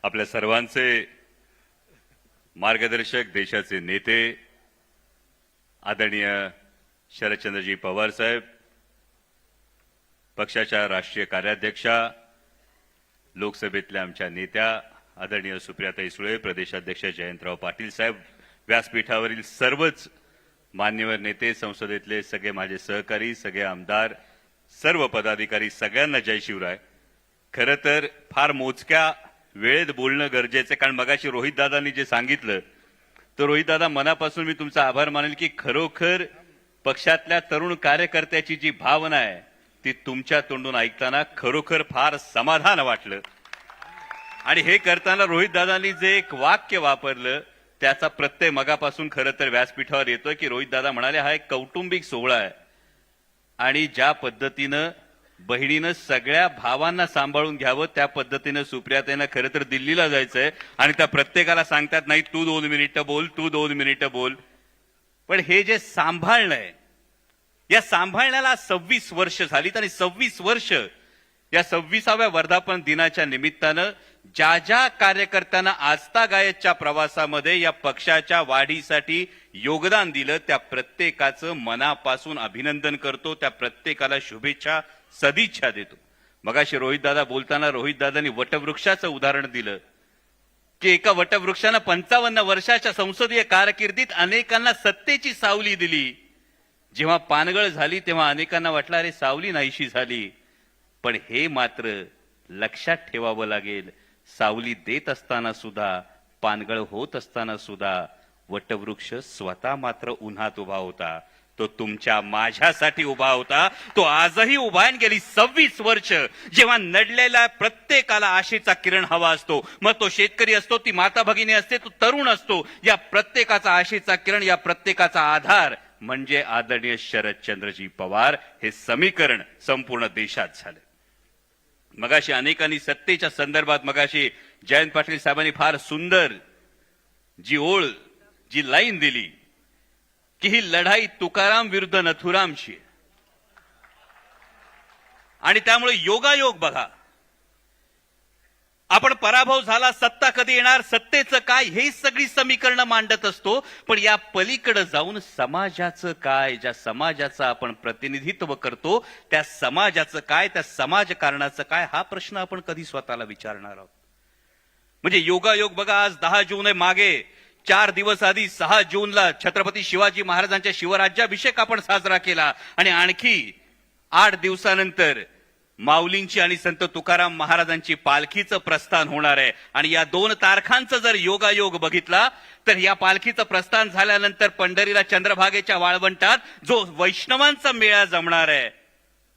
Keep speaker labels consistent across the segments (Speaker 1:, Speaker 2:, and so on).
Speaker 1: आपल्या सर्वांचे मार्गदर्शक, देशाचे नेते आदरणीय शरदचंद्रजी पवार साहेब, पक्षाच्या राष्ट्रीय कार्याध्यक्षा, लोकसभेतल्या आमच्या नेत्या आदरणीय सुप्रियाताई सुळे, प्रदेशाध्यक्ष जयंतराव पाटील साहेब, व्यासपीठावरील सर्वच मान्यवर नेते, संसदेतले सगळे माझे सहकारी, सगळे आमदार, सर्व पदाधिकारी, सगळ्यांना जय शिवराय. खरं तर फार मोजक्या वेळेत बोलणं गरजेचं आहे, कारण मगाशी रोहित दादांनी जे सांगितलं, तर रोहित दादा, मनापासून मी तुमचा आभार मानेल की खरोखर पक्षातल्या तरुण कार्यकर्त्याची जी भावना आहे ती तुमच्या तोंडून ऐकताना खरोखर फार समाधान वाटलं. आणि हे करताना रोहित दादांनी जे एक वाक्य वापरलं त्याचा प्रत्यय मगापासून खरं तर व्यासपीठावर येतोय की रोहित दादा म्हणाले हा एक कौटुंबिक सोहळा आहे आणि ज्या पद्धतीनं बहिणीनं सगळ्या भावांना सांभाळून घ्यावं त्या पद्धतीनं सुप्रियाताईंना खरं तर दिल्लीला जायचंय आणि त्या प्रत्येकाला सांगतात नाही तू 2 मिनिटं बोल, तू 2 मिनिटं बोल. पण हे जे सांभाळणं आहे, या सांभाळण्याला 26 वर्ष झालीत आणि 26 वर्ष या 26व्या वर्धापन दिनाच्या निमित्तानं ज्या ज्या कार्यकर्त्यांना आजतागायतच्या प्रवासामध्ये या पक्षाच्या वाढीसाठी योगदान दिलं त्या प्रत्येकाचं मनापासून अभिनंदन करतो, त्या प्रत्येकाला शुभेच्छा सदिच्छा देतो. मगाशी रोहित दादा बोलताना रोहित दादांनी वटवृक्षाचं उदाहरण दिलं की एका वटवृक्षानं 55 वर्षाच्या संसदीय कारकिर्दीत अनेकांना सत्तेची सावली दिली. जेव्हा पानगळ झाली तेव्हा अनेकांना वाटलं अरे सावली नाहीशी झाली. पण हे मात्र लक्षात ठेवावं लागेल, सावली देत असताना सुद्धा, पानगळ होत असताना सुद्धा वटवृक्ष स्वतः मात्र उन्हात उभा होता. तो तुमच्या माझ्यासाठी उभा होता. तो आजही उभा आहे. गेली 26 वर्ष जेव्हा नडलेल्या प्रत्येकाला आशेचा किरण हवा असतो, मग तो शेतकरी असतो, ती माता भगिनी असते, तो तरुण असतो, या प्रत्येकाचा आशेचा किरण, या प्रत्येकाचा आधार म्हणजे आदरणीय शरदचंद्रजी पवार. हे समीकरण संपूर्ण देशात झालं. मगाशी अनेकांनी सत्तेच्या संदर्भात मगाशी जयंत पाटील साहेबांनी फार सुंदर जी ओळ, जी लाईन दिली की ही लढाई तुकाराम विरुद्ध नथुरामची. आणि त्यामुळे योगायोग बघा, आपण पराभव झाला, सत्ता कधी येणार, सत्तेचं काय, हे सगळी समीकरणं मांडत असतो. पण या पलीकडे जाऊन समाजाचं काय, ज्या समाजाचं आपण प्रतिनिधित्व करतो त्या समाजाचं काय, त्या समाजकारणाचं काय, हा प्रश्न आपण कधी स्वतःला विचारणार आहोत. म्हणजे योगायोग बघा, आज 10 जून आहे, मागे 4 दिवस आधी 6 जूनला छत्रपती शिवाजी महाराजांच्या शिवराज्याभिषेक आपण साजरा केला आणि आणखी 8 दिवसानंतर माऊलींची आणि संत तुकाराम महाराजांची पालखीचं प्रस्थान होणार आहे. आणि या 2 तारखांचा जर योगायोग बघितला तर या पालखीचं प्रस्थान झाल्यानंतर पंढरीला चंद्रभागेच्या वाळवंटात जो वैष्णवांचा मेळा जमणार आहे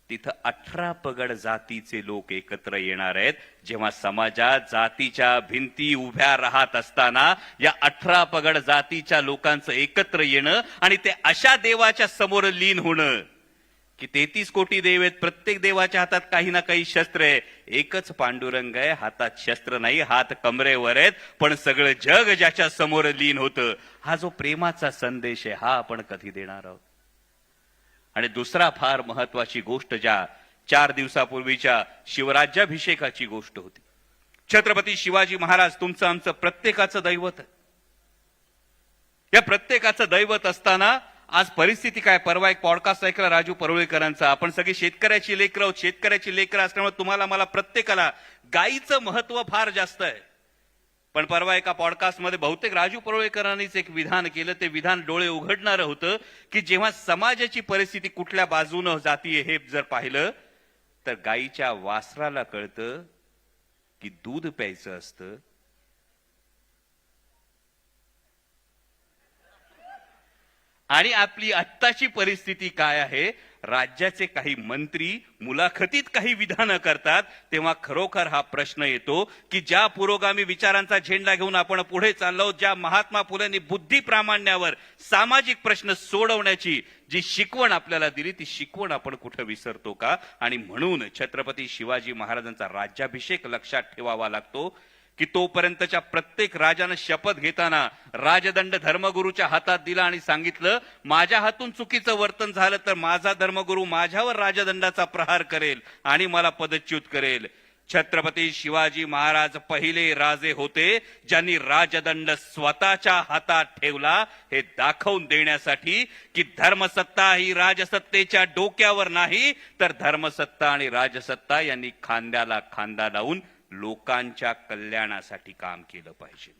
Speaker 1: तिथं 18 पगड जातीचे लोक एकत्र येणार आहेत. जेव्हा समाजात जातीच्या भिंती उभ्या राहत असताना या 18 पगड जातीच्या लोकांचं एकत्र येणं आणि ते अशा देवाच्या समोर लीन होणं की 33 कोटी देव आहेत, प्रत्येक देवाच्या हातात काही ना काही शस्त्र आहे, एकच पांडुरंग आहे, हातात शस्त्र नाही, हात कमरेवर आहेत, पण सगळं जग ज्याच्या समोर लीन होतं. हा जो प्रेमाचा संदेश आहे हा आपण कधी देणार आहोत. आणि दुसरा फार महत्वाची गोष्ट, ज्या 4 दिवसापूर्वीच्या शिवराज्याभिषेकाची गोष्ट होती. छत्रपती शिवाजी महाराज तुमचं आमचं प्रत्येकाचं दैवत आहे. या प्रत्येकाचं दैवत असताना आज परिस्थिती काय. परवा एक पॉडकास्ट ऐकला राजू परुळेकरांचा. आपण सगळी शेतकऱ्याची लेकरं आहोत, शेतकऱ्याची लेकरं असल्यामुळे तुम्हाला मला प्रत्येकाला गायीचं महत्व फार जास्त आहे. पण परवा एका पॉडकास्टमध्ये बहुतेक राजू परुळेकरांनीच एक विधान केलं. ते विधान डोळे उघडणारं होतं की जेव्हा समाजाची परिस्थिती कुठल्या बाजूनं जातीये हे जर पाहिलं तर गायीच्या वासराला कळतं की दूध प्यायचं असतं आणि आपली आत्ताची परिस्थिती काय आहे. राज्याचे काही मंत्री मुलाखतीत काही विधानं करतात तेव्हा खरोखर हा प्रश्न येतो की ज्या पुरोगामी विचारांचा झेंडा घेऊन आपण पुढे चाललो, ज्या महात्मा फुलेंनी बुद्धी प्रामाण्यावर सामाजिक प्रश्न सोडवण्याची जी शिकवण आपल्याला दिली ती शिकवण आपण कुठे विसरतो का. आणि म्हणून छत्रपती शिवाजी महाराजांचा राज्याभिषेक लक्षात ठेवावा लागतो की तोपर्यंतच्या प्रत्येक राजानं शपथ घेताना राजदंड धर्मगुरूच्या हातात दिला आणि सांगितलं माझ्या हातून चुकीचं वर्तन झालं तर माझा धर्मगुरू माझ्यावर राजदंडाचा प्रहार करेल आणि मला पदच्युत करेल.
Speaker 2: छत्रपती शिवाजी महाराज पहिले राजे होते ज्यांनी राजदंड स्वतःच्या हातात ठेवला हे दाखवून देण्यासाठी की धर्मसत्ता ही राजसत्तेच्या डोक्यावर नाही तर धर्मसत्ता आणि राजसत्ता यांनी खांद्याला खांदा लावून लोकांच्या कल्याणासाठी काम केलं पाहिजे.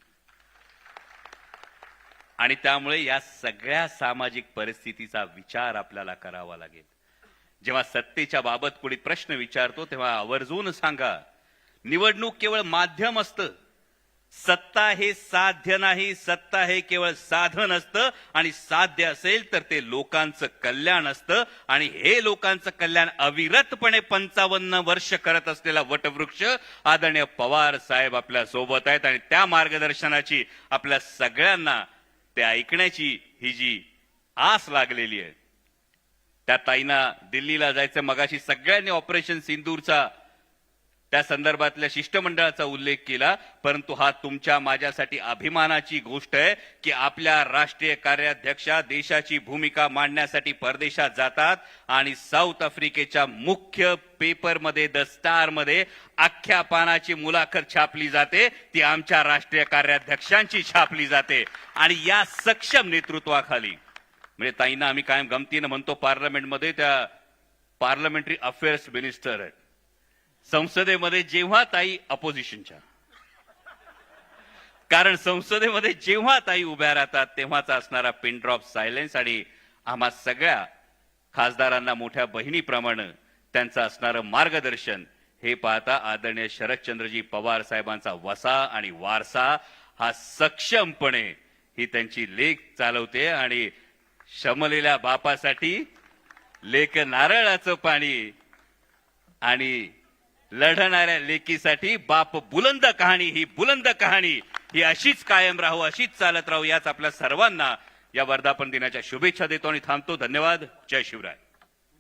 Speaker 2: आणि त्यामुळे या सगळ्या सामाजिक परिस्थितीचा विचार आपल्याला करावा लागेल. जेव्हा सत्तेच्या बाबत कोणी प्रश्न विचारतो तेव्हा आवर्जून सांगा, निवडणूक केवळ माध्यम असतं. सत्ता हे साध्य नाही, सत्ता हे केवळ साधन असतं आणि साध्य असेल तर ते लोकांचं कल्याण असतं. आणि हे लोकांचं कल्याण अविरतपणे 55 वर्ष करत असलेला वटवृक्ष आदरणीय पवार साहेब आपल्या सोबत आहेत आणि त्या मार्गदर्शनाची आपल्या सगळ्यांना ते ऐकण्याची ही जी आस लागलेली आहे. त्या ताईंना दिल्लीला जायचं, मगाशी सगळ्यांनी ऑपरेशन सिंदूरचा त्या संदर्भातल्या शिष्टमंडळाचा उल्लेख केला, परंतु हा तुमच्या माझ्यासाठी अभिमानाची गोष्ट आहे की आपल्या राष्ट्रीय कार्याध्यक्षा देशाची भूमिका मांडण्यासाठी परदेशात जातात आणि साऊथ आफ्रिकेच्या मुख्य पेपरमध्ये द स्टार मध्ये अख्ख्या पानाची मुलाखत छापली जाते, ती आमच्या राष्ट्रीय कार्याध्यक्षांची छापली जाते. आणि या सक्षम नेतृत्वाखाली म्हणजे ताईंना आम्ही कायम गमतीनं म्हणतो पार्लमेंटमध्ये त्या पार्लमेंटरी अफेअर्स मिनिस्टर आहेत. संसदेमध्ये जेव्हा ताई अपोजिशनच्या, कारण संसदेमध्ये जेव्हा ताई उभ्या राहतात तेव्हाचा असणारा पिन ड्रॉप सायलेन्स आणि आम्हा सगळ्या खासदारांना मोठ्या बहिणीप्रमाणे त्यांचं असणारं मार्गदर्शन हे पाहता आदरणीय शरदचंद्रजी पवार साहेबांचा वसा आणि वारसा हा सक्षमपणे ही त्यांची लेख चालवते. आणि शमलेल्या बापासाठी लेक नारळाचं पाणी आणि लढणाऱ्या लेकीसाठी बाप बुलंद कहाणी, ही बुलंद कहाणी ही अशीच कायम राहू, अशीच चालत राहू, याच आपल्या सर्वांना या वर्धापन दिनाच्या शुभेच्छा देतो आणि थांबतो. धन्यवाद. जय शिवराय.